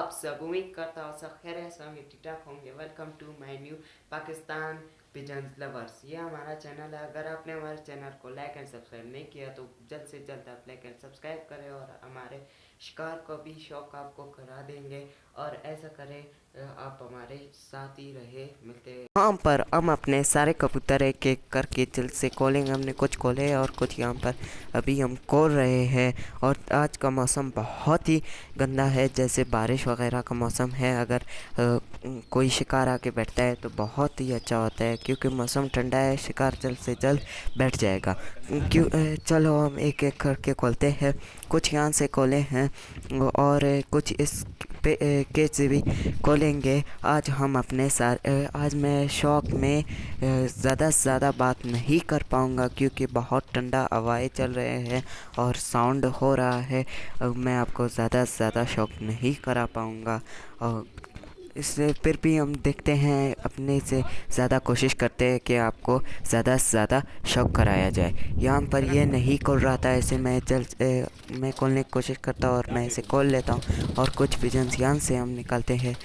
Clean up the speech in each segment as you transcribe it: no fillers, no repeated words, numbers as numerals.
आप सब उम्मीद करता हूँ सब खैरियत से होंगे, ठीक ठाक होंगे। Welcome to my new Pakistan pigeons lovers. ये हमारा चैनल है। अगर आपने हमारे चैनल को लाइक एंड सब्सक्राइब नहीं किया तो जल्द से जल्द आप लाइक एंड सब्सक्राइब करें और हमारे शिकार को भी शौक आपको करा देंगे। और ऐसा करें, आप हमारे साथ ही रहे। मिलते हैं यहाँ पर। हम अपने सारे कबूतर एक एक करके जल्द से खोलेंगे। हमने कुछ खोले और कुछ यहाँ पर अभी हम खोल रहे हैं। और आज का मौसम बहुत ही गंदा है, जैसे बारिश वगैरह का मौसम है। अगर कोई शिकार आके बैठता है तो बहुत ही अच्छा होता है, क्योंकि मौसम ठंडा है। शिकार जल्द से जल्द बैठ जाएगा। चलो हम एक एक करके खोलते हैं। कुछ यहाँ से खोले हैं और कुछ इस केज से भी खोलेंगे। आज हम अपने आज मैं शौक में ज़्यादा से ज़्यादा बात नहीं कर पाऊँगा, क्योंकि बहुत ठंडा हवाएं चल रहे हैं और साउंड हो रहा है। मैं आपको ज़्यादा से ज़्यादा शौक नहीं करा पाऊँगा। और इससे फिर भी हम देखते हैं, अपने से ज़्यादा कोशिश करते हैं कि आपको ज़्यादा से ज़्यादा शौक कराया जाए। यहाँ पर ये नहीं खोल रहा था, ऐसे मैं खोलने की कोशिश करता हूँ और मैं इसे खोल लेता हूँ। और कुछ पिजन्स यहाँ से हम निकालते हैं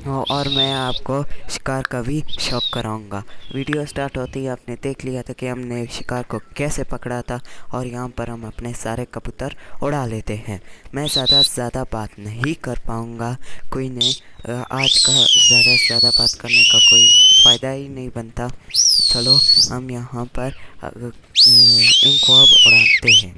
और मैं आपको शिकार का भी शौक कराऊंगा। वीडियो स्टार्ट होते ही आपने देख लिया था कि हमने शिकार को कैसे पकड़ा था। और यहाँ पर हम अपने सारे कबूतर उड़ा लेते हैं। मैं ज़्यादा से ज़्यादा बात नहीं कर पाऊँगा। कोई ने आज का ज़्यादा से ज़्यादा बात करने का कोई फ़ायदा ही नहीं बनता। चलो हम यहाँ पर इनको अब उड़ाते हैं।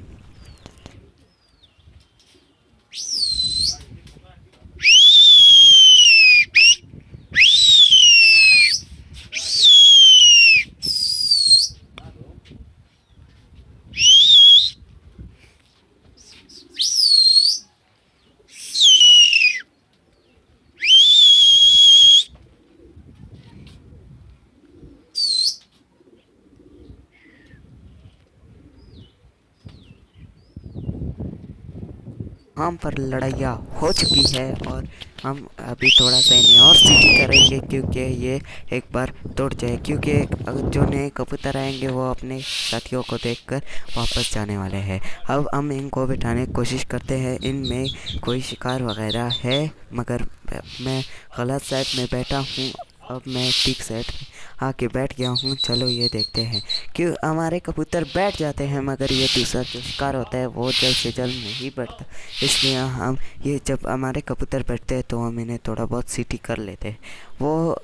यहाँ पर लड़ाइयाँ हो चुकी है और हम अभी थोड़ा सा इन्हें और सीटी करेंगे, क्योंकि ये एक बार तोड़ जाए। क्योंकि जो नए कबूतर आएंगे वो अपने साथियों को देखकर वापस जाने वाले हैं। अब हम इनको बिठाने की कोशिश करते हैं। इनमें कोई शिकार वगैरह है, मगर मैं गलत साइड में बैठा हूँ। अब मैं ठीक साइड आके बैठ गया हूँ। चलो ये देखते हैं कि हमारे कबूतर बैठ जाते हैं, मगर ये दूसरा जो शिकार होता है वो जल्द से जल्द नहीं बैठता। इसलिए हम ये जब हमारे कबूतर बैठते हैं तो हम इन्हें थोड़ा बहुत सीटी कर लेते हैं। वो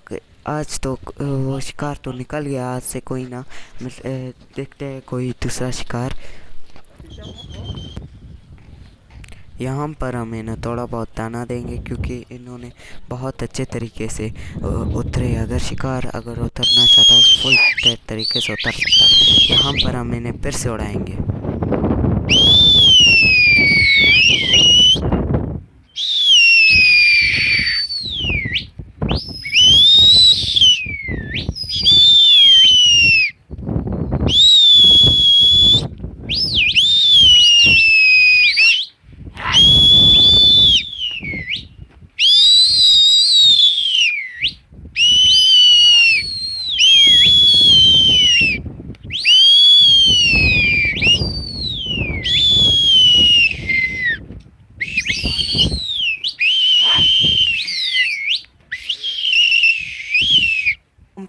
आज तो वो शिकार तो निकल गया। आज से कोई ना देखते हैं कोई दूसरा शिकार। यहाँ पर हम इन्हें थोड़ा बहुत दाना देंगे, क्योंकि इन्होंने बहुत अच्छे तरीके से उतरे। अगर शिकार अगर उतरना चाहता है फुल तरीके से उतर सकता है। यहाँ पर हम इन्हें फिर से उड़ाएंगे।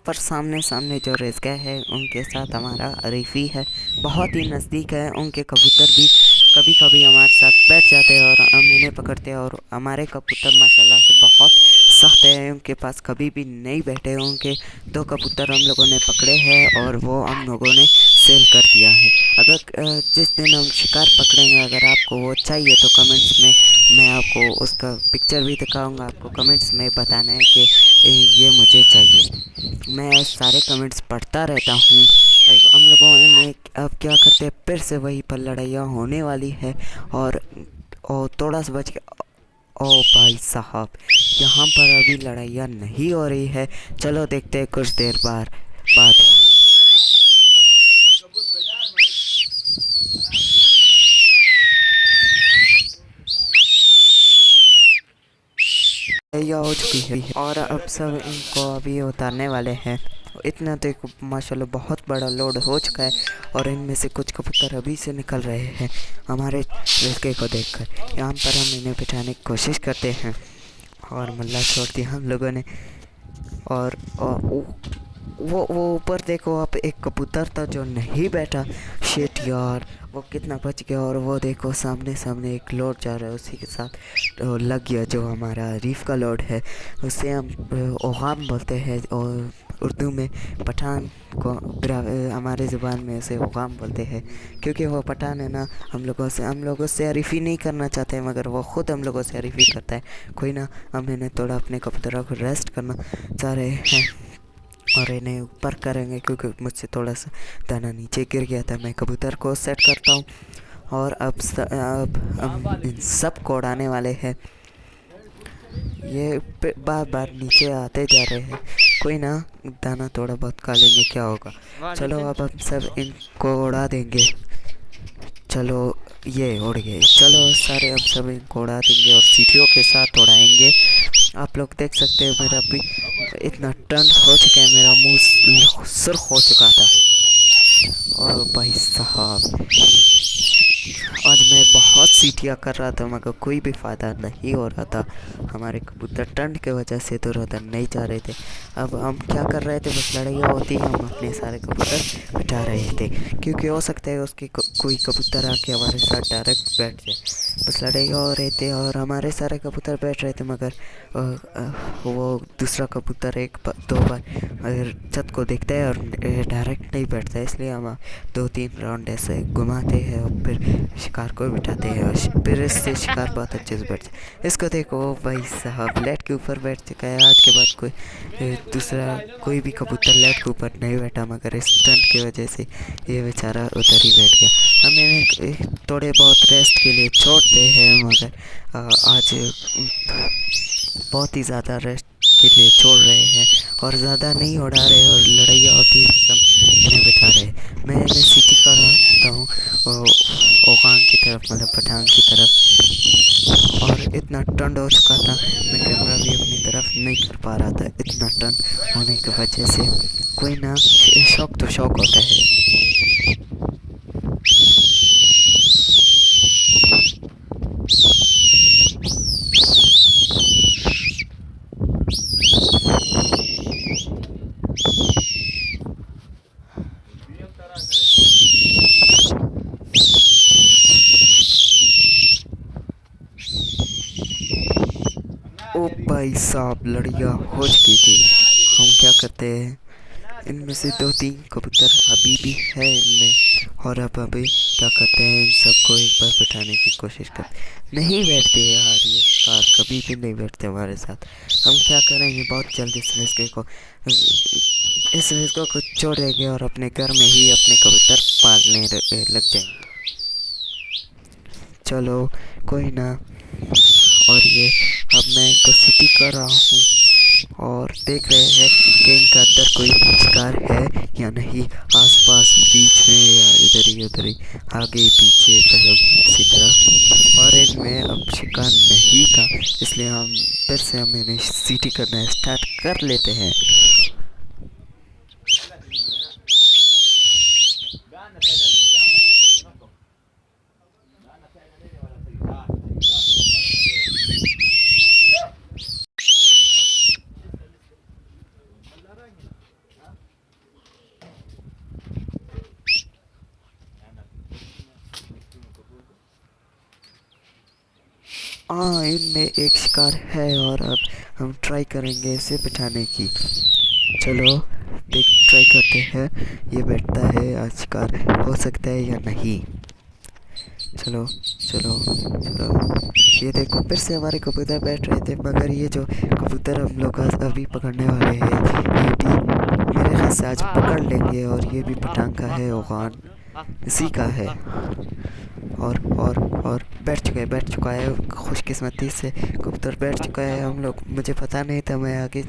पर सामने सामने जो रिज़्क़ है उनके साथ हमारा अरीफ़ी है, बहुत ही नज़दीक है। उनके कबूतर भी कभी कभी हमारे साथ बैठ जाते हैं और हम इन्हें पकड़ते हैं। और हमारे कबूतर माशाल्लाह से बहुत सख्त है, उनके पास कभी भी नहीं बैठे। उनके दो कबूतर हम लोगों ने पकड़े हैं और वो हम लोगों ने सेल कर दिया है। अगर जिस दिन हम शिकार पकड़ेंगे, अगर आपको वो चाहिए तो कमेंट्स में मैं आपको उसका पिक्चर भी दिखाऊंगा। आपको कमेंट्स में बताना है कि ये मुझे चाहिए। मैं सारे कमेंट्स पढ़ता रहता हूँ। हम लोगों ने अब क्या करते हैं, फिर से वही पर लड़ाइयाँ होने वाली है। और थोड़ा सा बच के ओ भाई साहब, यहाँ पर अभी लड़ाइयाँ नहीं हो रही है। चलो देखते हैं कुछ देर बाद। लड़ाइयाँ हो चुकी है और अब सब इनको अभी उतारने वाले हैं। इतना देखो माशाल्लाह बहुत बड़ा लोड हो चुका है और इनमें से कुछ कबूतर अभी से निकल रहे हैं हमारे लड़के को देखकर। यहाँ पर हम इन्हें बिठाने की कोशिश करते हैं और मल्ला छोड़ दिया हम लोगों ने। और वो ऊपर देखो, आप एक कबूतर था जो नहीं बैठा। शिट यार, वो कितना बच गया। और वो देखो सामने सामने एक लोड जा रहा है, उसी के साथ लग गया जो हमारा रीफ का लोड है। उसे हम ओगाम बोलते हैं और उर्दू में पठान को हमारे ज़ुबान में उसे ओगाम बोलते हैं, क्योंकि वो पठान है ना। हम लोगों से अरीफ़ी नहीं करना चाहते हैं, मगर वो ख़ुद हम लोगों से अरीफ़ी करता है। कोई ना, हम इन्हें थोड़ा अपने कबूतरों को रेस्ट करना चाह रहे हैं और इन्हें ऊपर करेंगे, क्योंकि मुझसे थोड़ा सा दाना नीचे गिर गया था। मैं कबूतर को सेट करता हूँ और अब हम इन सब को उड़ाने वाले हैं। ये बार बार नीचे आते जा रहे हैं। कोई ना, दाना थोड़ा बहुत खा लेंगे, क्या होगा। चलो अब हम सब इनको उड़ा देंगे। चलो ये उड़ गए। चलो सारे अब सब इनको उड़ा देंगे और सीटियों के साथ उड़ाएंगे। आप लोग देख सकते हैं मेरा भी इतना ठंड हो चुका है, मेरा मुंह सुर्ख हो चुका था। और भाई साहब, आज मैं बहुत सीटियाँ कर रहा था मगर कोई भी फ़ायदा नहीं हो रहा था। हमारे कबूतर ठंड की वजह से तो उधर नहीं जा रहे थे। अब हम क्या कर रहे थे, बस लड़ाइयाँ होती, हम अपने सारे कबूतर बिठा रहे थे, क्योंकि हो सकता है उसकी कोई कबूतर आके हमारे साथ डायरेक्ट बैठ जाए। बस लड़ाइयाँ हो रहे थे और हमारे सारे कबूतर बैठ रहे थे, मगर वो दूसरा कबूतर एक दो बार छत को देखता है और डायरेक्ट नहीं बैठता है। इसलिए हम 2-3 राउंड ऐसे घुमाते हैं और फिर शिकार को बिठाते हैं और फिर इससे शिकार बहुत अच्छे से बैठ जाए। इसको देखो भाई साहब, लेट के ऊपर बैठ चुका है। आज के बाद दूसरा कोई भी कबूतर लेट के ऊपर नहीं बैठा, मगर इस स्टंट की वजह से ये बेचारा उधर ही बैठ गया। हम इन्हें थोड़े बहुत रेस्ट के लिए छोड़ते हैं, मगर आज बहुत ही ज़्यादा रेस्ट के लिए छोड़ रहे हैं और ज़्यादा नहीं उड़ा रहे। और लड़ाइयाँ होती है तो हम इन्हें बिठा रहे हैं। मैं इन्हें सीटी कराता हूँ ओकांग की तरफ, मतलब पठान की तरफ। और इतना ठंड हो चुका था, मैं कैमरा भी अपनी तरफ नहीं कर पा रहा था, इतना ठंड होने की वजह से। कोई ना, शौक तो शौक होता है। ओ भाई साहब, लड़ियाँ हो चुकी थी। हम क्या करते हैं, इनमें से 2-3 कबूतर अभी भी है इनमें, और अब अभी क्या करते हैं, इन सबको एक बार बिठाने की कोशिश करते। नहीं बैठते यार, ये कार कभी भी नहीं बैठते हमारे साथ। हम क्या करेंगे, बहुत जल्दी इस रिस्क को छोड़ेंगे और अपने घर में ही अपने कबूतर पालने लग जाएंगे। चलो कोई ना। और ये अब मैं इनको सिटी कर रहा हूँ और देख रहे हैं कि इनका अंदर कोई शिकार है या नहीं, आसपास बीच में या इधर ही उधर ही, आगे पीछे मतलब इसी तरह। और इनमें अब शिकार नहीं था, इसलिए हम फिर से हम इन्हें सिटी करना स्टार्ट कर लेते हैं। हाँ, इनमें एक शिकार है और अब हम ट्राई करेंगे इसे बिठाने की। चलो देख, ट्राई करते हैं ये बैठता है, आज शिकार हो सकता है या नहीं। चलो चलो चलो, ये देखो फिर से हमारे कबूतर बैठ रहे थे, मगर ये जो कबूतर हम लोग आज अभी पकड़ने वाले हैं, ये भी मेरे ख्याल से आज पकड़ लेंगे। और ये भी पटांग का है, ओगान इसी का है। और बैठ चुका है, खुशकिस्मती से कबूतर बैठ चुका है। हम लोग, मुझे पता नहीं था, मैं आगे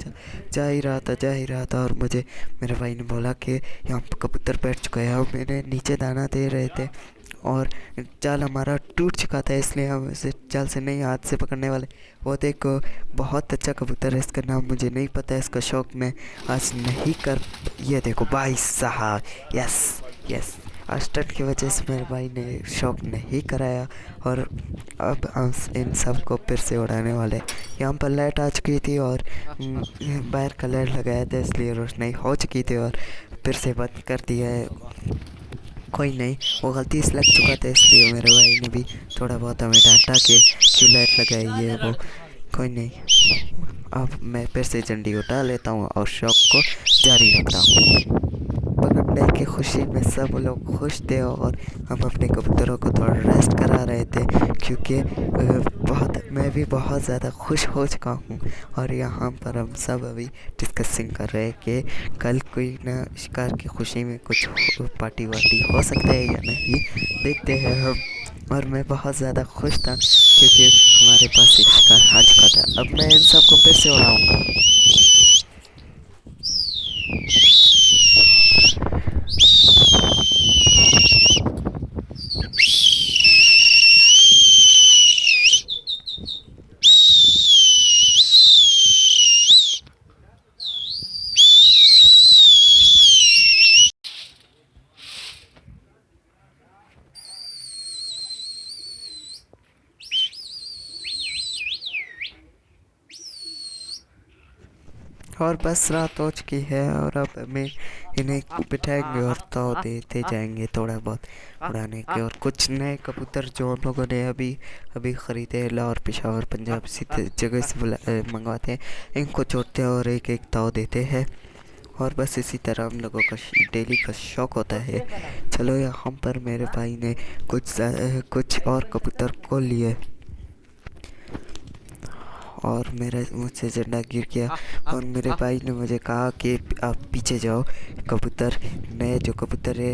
जा ही रहा था और मुझे मेरे भाई ने बोला कि यहाँ पर कबूतर बैठ चुका है। और मैंने नीचे दाना दे रहे थे और जाल हमारा टूट चुका था, इसलिए हम इसे जाल से नहीं हाथ से पकड़ने वाले। वो देखो बहुत अच्छा कबूतर है, इसका नाम मुझे नहीं पता है, इसका शौक मैं आज नहीं कर। ये देखो भाई साहब, यस यस, अस्टंट की वजह से मेरे भाई ने शौक नहीं कराया और अब हम इन सब को फिर से उड़ाने वाले। यहाँ पर लाइट आ चुकी थी और बाहर का लाइट लगाया था, इसलिए रोशनाई हो चुकी थी और फिर से बंद कर दिया है। कोई नहीं, वो गलती से लग चुका था, इसलिए मेरे भाई ने भी थोड़ा बहुत हमें डांटा कि क्यों लाइट लगाई है वो। कोई नहीं, अब मैं फिर से झंडी उठा लेता हूँ और शौक को जारी रखता हूँ। पकड़ने की खुशी में सब लोग खुश थे और हम अपने कबूतरों को थोड़ा रेस्ट करा रहे थे, क्योंकि मैं भी बहुत ज़्यादा खुश हो चुका हूँ। और यहाँ पर हम सब अभी डिस्कसिंग कर रहे हैं कि कल कोई ना शिकार की खुशी में कुछ पार्टी वार्टी हो सकता है या नहीं, देखते हैं हम। और मैं बहुत ज़्यादा खुश था क्योंकि हमारे पास एक शिकार आ चुका था। अब मैं इन सबको फिर से उड़ाऊँगा। और बस रात हो चुकी है और अब हमें इन्हें बिठाएंगे और तो देते जाएंगे थोड़ा बहुत उड़ाने के। और कुछ नए कबूतर जो हम लोगों ने अभी अभी ख़रीदे हैं, लाहौर, पेशावर, पंजाब इसी जगह से मंगवाते हैं, इनको छोड़ते हैं और एक एक ताव देते हैं। और बस इसी तरह हम लोगों का डेली का शौक होता है। चलो, यहाँ पर मेरे भाई ने कुछ और कबूतर को लिए और मेरे मुझसे झंडा गिर गया और मेरे भाई ने मुझे कहा कि आप पीछे जाओ, कबूतर नए जो कबूतर है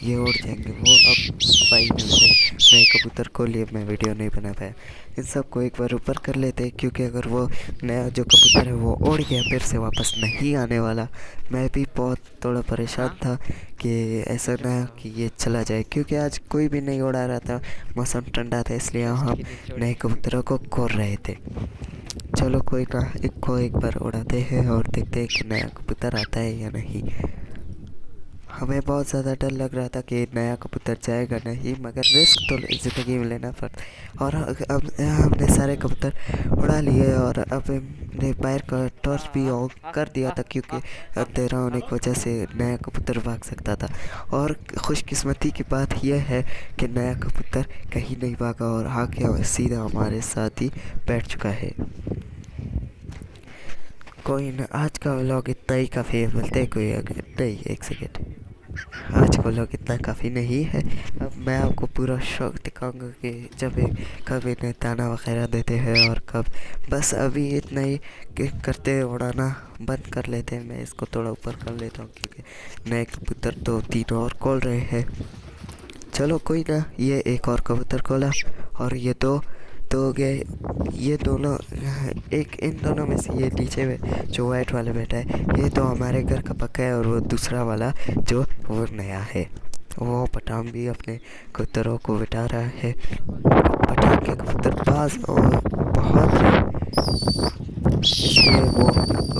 ये उड़ जाएंगे। वो अब भाई ने मुझे नए कबूतर को लिए, मैं वीडियो नहीं बना पाया। इन सब को एक बार ऊपर कर लेते, क्योंकि अगर वो नया जो कबूतर है वो उड़ गया फिर से वापस नहीं आने वाला। मैं भी बहुत थोड़ा परेशान था कि ऐसा ना कि ये चला जाए, क्योंकि आज कोई भी नहीं उड़ा रहा था, मौसम ठंडा था, इसलिए हम नए कबूतरों को खोल रहे थे। चलो कोई ना, एक बार उड़ाते हैं और देखते हैं कि नया कबूतर आता है या नहीं। हमें बहुत ज़्यादा डर लग रहा था कि नया कबूतर जाएगा नहीं, मगर रिस्क तो ज़िंदगी में लेना पड़ता। और अब हमने सारे कबूतर उड़ा लिए और अब हमने बाहर का टॉर्च भी ऑन कर दिया था, क्योंकि अंधेरा होने की वजह से नया कबूतर भाग सकता था। और खुशकिस्मती की बात यह है कि नया कबूतर कहीं नहीं भागा और आके सीधा हमारे साथ ही बैठ चुका है। कोई ना, आज का व्लॉग इतना ही काफ़ी है। बोलते हैं कोई अगर नहीं, एक सेकेंड, आज का व्लॉग इतना काफ़ी नहीं है। अब मैं आपको पूरा शौक दिखाऊंगा कि जब कब इन्हें दाना वगैरह देते हैं और कब। बस अभी इतना ही कि करते उड़ाना बंद कर लेते हैं। मैं इसको थोड़ा ऊपर कर लेता हूँ क्योंकि नए कबूतर तो 3 और खोल रहे हैं। चलो कोई ना, ये एक और कबूतर खोला और ये दो हो गए। ये दोनों, एक इन दोनों में से ये नीचे में जो वाइट वाला बैठा है ये तो हमारे घर का पक्का है, और वो दूसरा वाला जो वो नया है, वो पठान भी अपने कबूतरों को बिठा रहा है। पठान के कबूतर बाज और बहुत है, इसलिए वो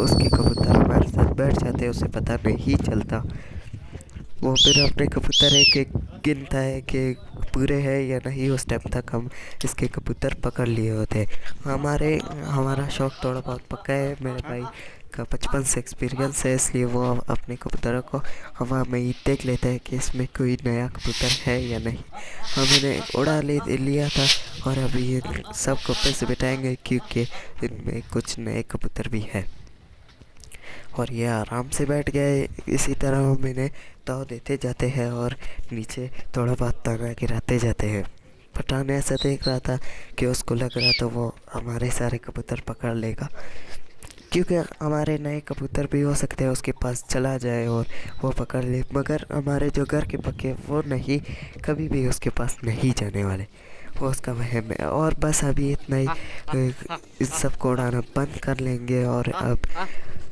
उसके कबूतर हमारे साथ बैठ जाते हैं, उसे पता नहीं चलता। वो फिर अपने कबूतर एक एक गिनता है कि पूरे हैं या नहीं, उस टाइम तक हम इसके कबूतर पकड़ लिए होते। हमारा शौक़ थोड़ा बहुत पक्का है, मेरे भाई का बचपन से एक्सपीरियंस है, इसलिए वो अपने कबूतरों को हवा में ही देख लेता है कि इसमें कोई नया कबूतर है या नहीं। हम इन्हें उड़ा लिया था और अभी ये सब को फिर से बिठाएंगे, क्योंकि इनमें कुछ नए कबूतर भी है। और ये आराम से बैठ गए। इसी तरह हम इन्हें ताव देते जाते हैं और नीचे थोड़ा बहुत दाना गिराते जाते हैं। पठान ऐसा देख रहा था कि उसको लग रहा था वो हमारे सारे कबूतर पकड़ लेगा, क्योंकि हमारे नए कबूतर भी हो सकते हैं उसके पास चला जाए और वो पकड़ ले, मगर हमारे जो घर के पक्के वो नहीं, कभी भी उसके पास नहीं जाने वाले, वो उसका वहम है। और बस अभी इतना ही, इस सब को उड़ाना बंद कर लेंगे। और अब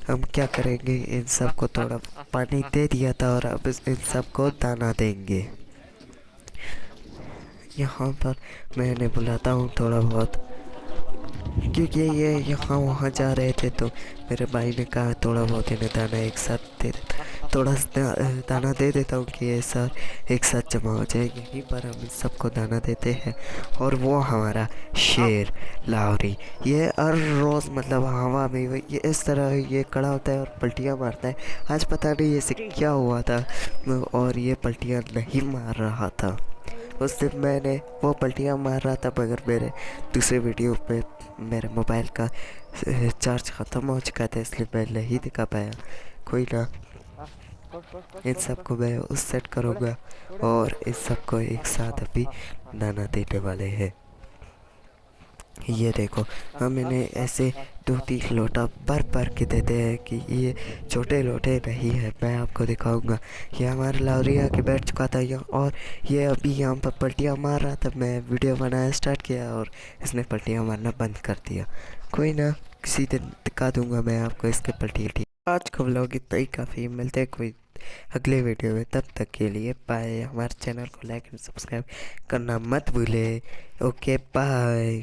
हम क्या करेंगे, इन सब को थोड़ा पानी दे दिया था और अब इन सब को दाना देंगे। यहाँ पर मैं इन्हें बुलाता हूँ थोड़ा बहुत, क्योंकि ये यहाँ वहाँ जा रहे थे तो मेरे भाई ने कहा थोड़ा बहुत इन्हें दाना एक साथ दे देता, थोड़ा दाना दे देता हूँ कि ये सब एक साथ जमा हो जाए। यहीं पर हम इन सबको दाना देते हैं। और वो हमारा शेर लाहौरी, ये हर रोज़ मतलब हवा में ये इस तरह ये खड़ा होता है और पलटियाँ मारता है। आज पता नहीं इसे क्या हुआ था और ये पलटियाँ नहीं मार रहा था। उस दिन मैंने वो पलटियाँ मार रहा था मगर मेरे दूसरे वीडियो पे मेरे मोबाइल का चार्ज ख़त्म हो चुका था, इसलिए मैं नहीं दिखा पाया। कोई ना, इन सबको मैं उस सेट करूँगा और इस सबको एक साथ अभी दाना देने वाले हैं। ये देखो, हम इन्हें ऐसे 2-3 लोटा भर के देते हैं कि ये छोटे लोटे नहीं है। मैं आपको दिखाऊंगा। ये हमारा लाहौरी आके बैठ चुका था यहाँ और ये अभी यहाँ पर पलटियाँ मार रहा था। मैं वीडियो बनाना स्टार्ट किया और इसने पलटियाँ मारना बंद कर दिया। कोई ना, किसी दिन दिखा दूंगा मैं आपको इसके पलटी। आज का व्लॉग इतना ही काफ़ी, मिलते हैं कोई अगले वीडियो में। तब तक के लिए बाय। हमारे चैनल को लाइक एंड सब्सक्राइब करना मत भूले। Okay bye.